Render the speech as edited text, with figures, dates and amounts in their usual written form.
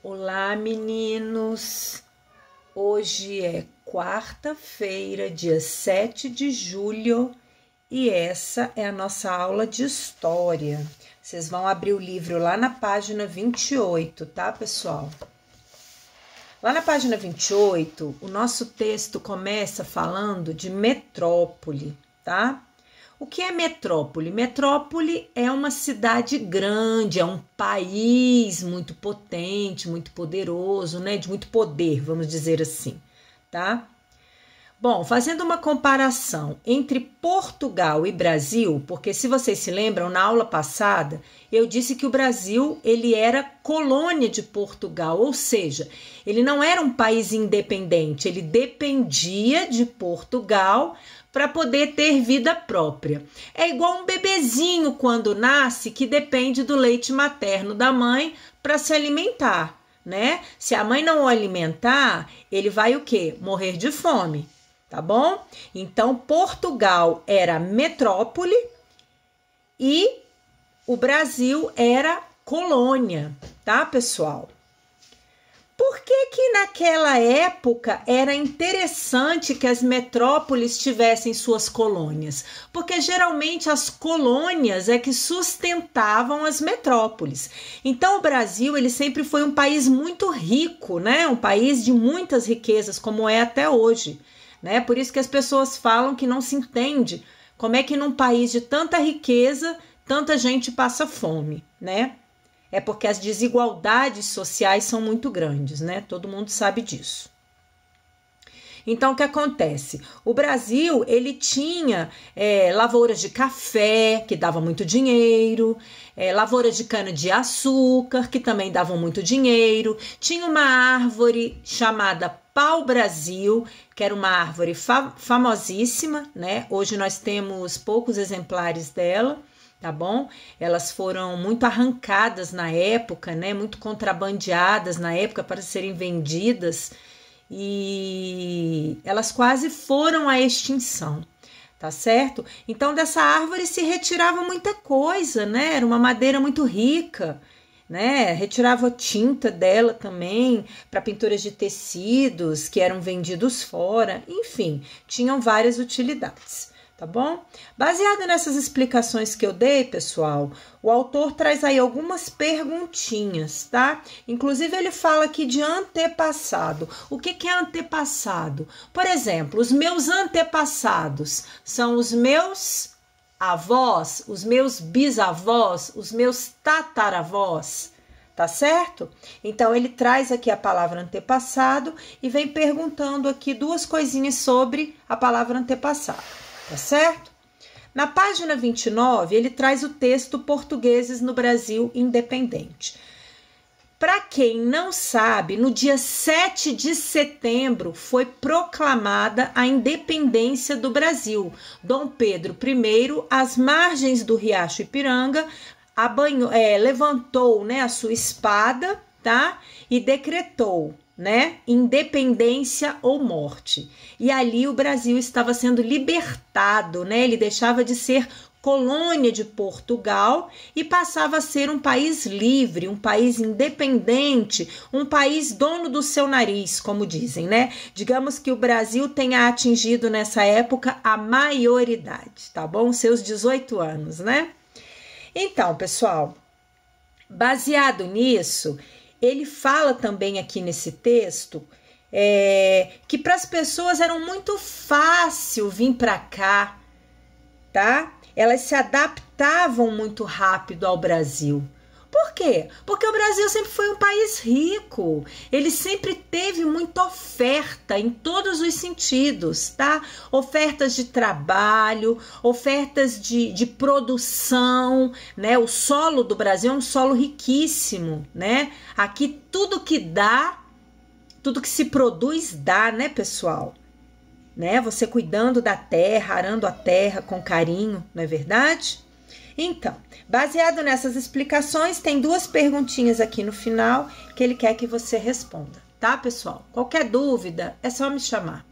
Olá, meninos! Hoje é quarta-feira, dia 7 de julho, e essa é a nossa aula de história. Vocês vão abrir o livro lá na página 28, tá, pessoal? Lá na página 28, o nosso texto começa falando de metrópole, tá? O que é metrópole? Metrópole é uma cidade grande, é um país muito potente, muito poderoso, né? De muito poder, vamos dizer assim, tá? Bom, fazendo uma comparação entre Portugal e Brasil, porque se vocês se lembram, na aula passada, eu disse que o Brasil, ele era colônia de Portugal, ou seja, ele não era um país independente, ele dependia de Portugal para poder ter vida própria. É igual um bebezinho quando nasce que depende do leite materno da mãe para se alimentar, né? Se a mãe não o alimentar, ele vai o quê? Morrer de fome, tá bom? Então, Portugal era metrópole e o Brasil era colônia, tá, pessoal? Por que naquela época era interessante que as metrópoles tivessem suas colônias? Porque geralmente as colônias é que sustentavam as metrópoles. Então o Brasil, ele sempre foi um país muito rico, né? Um país de muitas riquezas, como é até hoje, né? Por isso que as pessoas falam que não se entende como é que num país de tanta riqueza, tanta gente passa fome, né? É porque as desigualdades sociais são muito grandes, né? Todo mundo sabe disso. Então, o que acontece? O Brasil, ele tinha lavouras de café, que davam muito dinheiro, lavouras de cana-de-açúcar, que também davam muito dinheiro. Tinha uma árvore chamada pau-brasil, que era uma árvore famosíssima, né? Hoje nós temos poucos exemplares dela, tá bom? Elas foram muito arrancadas na época, né? Muito contrabandeadas na época para serem vendidas e elas quase foram à extinção, tá certo? Então dessa árvore se retirava muita coisa, né? Era uma madeira muito rica, né? Retirava tinta dela também para pinturas de tecidos que eram vendidos fora, enfim, tinham várias utilidades. Tá bom? Baseado nessas explicações que eu dei, pessoal, o autor traz aí algumas perguntinhas, tá? Inclusive, ele fala aqui de antepassado. O que é antepassado? Por exemplo, os meus antepassados são os meus avós, os meus bisavós, os meus tataravós, tá certo? Então, ele traz aqui a palavra antepassado e vem perguntando aqui duas coisinhas sobre a palavra antepassado. Tá certo? Na página 29, ele traz o texto Portugueses no Brasil Independente. Para quem não sabe, no dia 7 de setembro foi proclamada a independência do Brasil. Dom Pedro I, às margens do Riacho Ipiranga, levantou, né, a sua espada, tá? E decretou, né, independência ou morte. E ali o Brasil estava sendo libertado, né? Ele deixava de ser colônia de Portugal e passava a ser um país livre, um país independente, um país dono do seu nariz, como dizem, né? Digamos que o Brasil tenha atingido nessa época a maioridade, tá bom? Seus 18 anos, né? Então, pessoal, baseado nisso, ele fala também aqui nesse texto que para as pessoas era muito fácil vir para cá, tá? Elas se adaptavam muito rápido ao Brasil. Por quê? Porque o Brasil sempre foi um país rico, ele sempre teve muita oferta em todos os sentidos, tá? Ofertas de trabalho, ofertas de produção, né? O solo do Brasil é um solo riquíssimo, né? Aqui tudo que dá, tudo que se produz dá, né, pessoal? Né? Você cuidando da terra, arando a terra com carinho, não é verdade? Então, baseado nessas explicações, tem duas perguntinhas aqui no final que ele quer que você responda, tá, pessoal? Qualquer dúvida, é só me chamar.